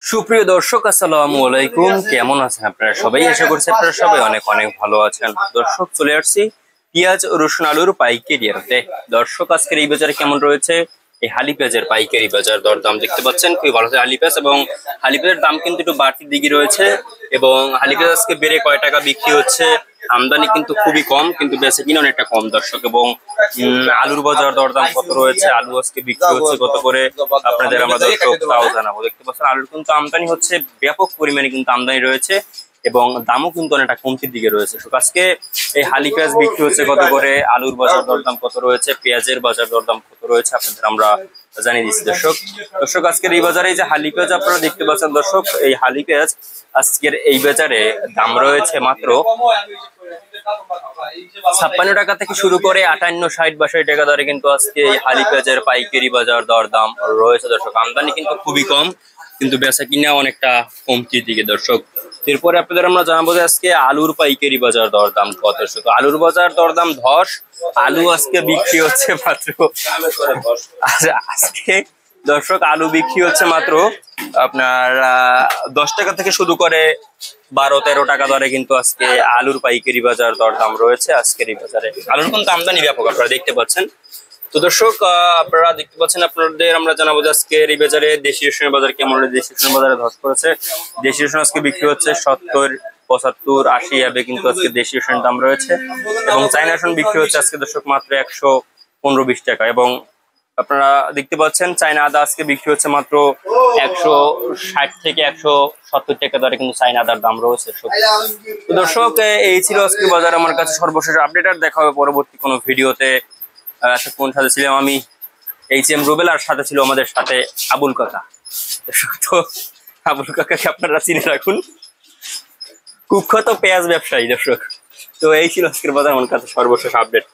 সুপ্রিয় দর্শক, আসসালামু আলাইকুম। কেমন আছেন আপনারা সবাই? আশা করছি আপনারা সবাই অনেক অনেক ভালো আছেন। দর্শক, চলে আসছি পেঁয়াজ, রসুন, আলুর পাইকারি আড়তে। দর্শক, আজকের এই বাজারে কেমন রয়েছে এই হালি পেঁয়াজের পাইকারি বাজার দরদাম দেখতে পাচ্ছেন খুবই ভালো আছে হালি পেঁয়াজ, এবং হালি পেঁয়াজের দাম কিন্তু একটু বাড়তির দিকে রয়েছে। এবং হালি পেঁয়াজ আজকে বেড়ে কয় টাকা বিক্রি হচ্ছে, আমদানি কিন্তু খুবই কম, কিন্তু বেচে কিনা অনেকটা কম দর্শক। এবং আলুর বাজার দরদাম কত রয়েছে, আলু আজকে বিক্রি হচ্ছে কত করে আপনাদের আমরা দর্শক তাও জানাবো। দেখতে পাচ্ছেন আলুর কিন্তু আমদানি হচ্ছে, ব্যাপক পরিমাণে কিন্তু আমদানি রয়েছে, এবং দামও কিন্তু অনেকটা কমতির দিকে রয়েছে। আজকে এই হালি পেঁয়াজ বিক্রি হচ্ছে কত করে, আলুর বাজার দরদাম কত রয়েছে, পেঁয়াজের বাজার দরদাম কত রয়েছে আপনাদের আমরা জানিয়ে দিচ্ছি দর্শক। দর্শক, আজকের এই বাজারে যে হালি পেঁয়াজ আপনারা দেখতে পাচ্ছেন দর্শক, এই হালি পেঁয়াজ আজকের এই বাজারে দাম রয়েছে মাত্র 56 টাকা থেকে শুরু করে 58, 60, 62 টাকা দরে কিন্তু আজকে এই হালি পেঁয়াজের পাইকারি বাজার দরদাম রয়েছে দর্শক। আমদানি কিন্তু খুবই কম, কিন্তু বেচা কিনা অনেকটা কমতির দিকে দর্শক। এরপরে আপনাদের আমরা জানাবো যে আজকে আলুর পাইকারি বাজার দরদাম কত। আলুর বাজার দরদাম 10, আলু আজকে বিক্রি হচ্ছে মাত্র আজকে দর্শক আলু বিক্রি হচ্ছে মাত্র আপনার 10 টাকা থেকে শুরু করে 12-13 টাকা দরে কিন্তু আজকে আলুর পাইকারি বাজার দরদাম রয়েছে আজকের এই বাজারে। আলুর কিন্তু আমদানি ব্যাপক আপনারা দেখতে পাচ্ছেন। তো দর্শক, আপনারা দেখতে পাচ্ছেন, আপনাদের আমরা জানাবো যে আজকের এই বাজারে দেশি রসুনের বাজার কেমন। দেশি রসুনের বাজারে ধস পড়েছে। দেশি রসুন আজকে বিক্রি হচ্ছে 70, 75, 80 এভাবে কিন্তু আজকে দেশি রসুনের দাম রয়েছে। এবং চাইনা রসুন বিক্রি হচ্ছে আজকে দর্শক মাত্র 115-20 টাকা। এবং আপনারা দেখতে পাচ্ছেন চাইনা আদা আজকে বিক্রি হচ্ছে মাত্র 160 থেকে 170 টাকা দরে কিন্তু চাইনা আদার দাম রয়েছে। তো দর্শক, এই ছিল আজকে বাজার আমার কাছে সর্বশেষ আপডেট। আর দেখা হবে পরবর্তী কোনো ভিডিওতে। কোন সাথে ছিলাম আমি HM রুবেল, আর সাথে ছিল আমাদের সাথে আবুল কাকা। তো আবুল কাকাকে আপনারা চিনে রাখুন, কুখ্যাত পেঁয়াজ ব্যবসায়ী দর্শক। তো এই ছিল আজকের বাজার আমার কাছে সর্বশেষ আপডেট।